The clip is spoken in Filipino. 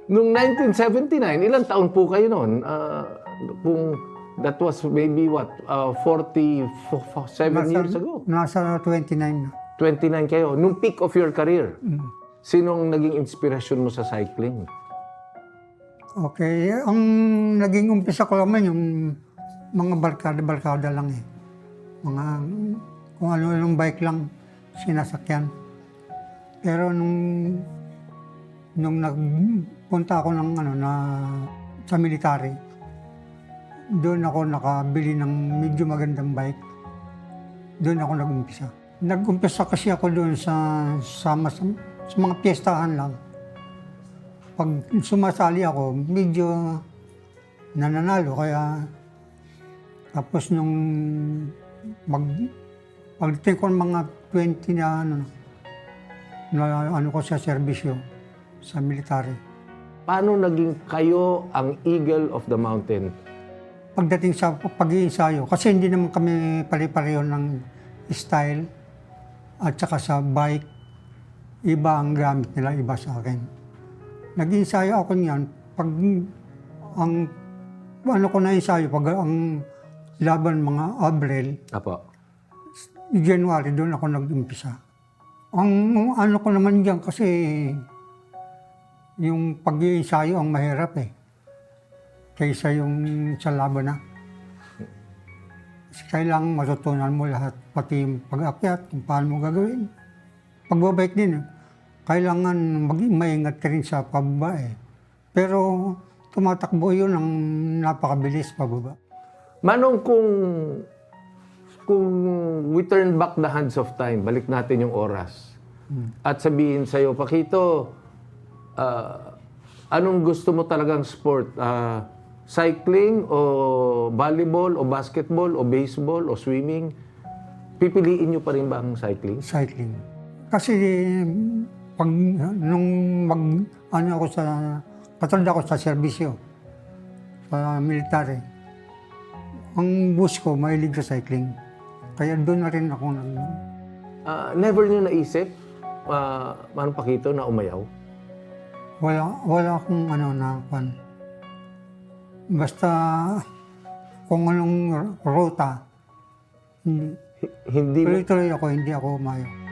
Noong 1979, ilang taon po kayo noon? Kung that was maybe what, 47 years ago? Nasa 29 na. 29 kayo. Nung peak of your career, sinong naging inspirasyon mo sa cycling? Okay, ang naging umpisa ko naman yung mga barkada-barkada lang eh. Mga kung ano-anong bike lang sinasakyan. Pero nung nagpunta ako ng sa military, doon ako nakabili ng medyo magandang bike. Doon ako nag-umpisa. Nag-umpisa kasi ako doon sa mga piyestahan lang. Pag sumasali ako, medyo nananalo. Kaya tapos nung pagdating ko ng mga 20 na ko sa serbisyo, sa military. Paano naging kayo ang Eagle of the Mountain? Pagdating sa pag-iensayo, kasi hindi naman kami pare-pareho ng style at saka sa bike, iba ang gamit nila, iba sa akin. Nag-iensayo ako niyan, pag ko na-ensayo, pag ang laban mga Abril, Apo. January, doon ako nag-umpisa. Ang ko naman diyan kasi yung pag-iensayo ang mahirap eh. Kaysa yung sa laban na. Kailangan matutunan mo lahat, pati yung pag-akyat, kung paano mo gagawin. Pagbabike din, kailangan maingat ka rin sa pababa eh. Pero tumatakbo yun ang napakabilis pababa. Manong, kung we turn back the hands of time, balik natin yung oras, at sabihin sa'yo, Paquito, anong gusto mo talagang sport? Cycling o volleyball o basketball o baseball o swimming? Pipiliin nyo pa rin ba ang cycling? Cycling. Kasi pag nung katulad ako sa serbisyo, sa military, ang bus ko mahilig sa cycling. Kaya doon na rin ako Never nyo naisip, Manong Paquito, na umayaw? Wala akong basta kung anong ruta, Hindi mo, tuloy-tuloy ako, hindi ako umayaw.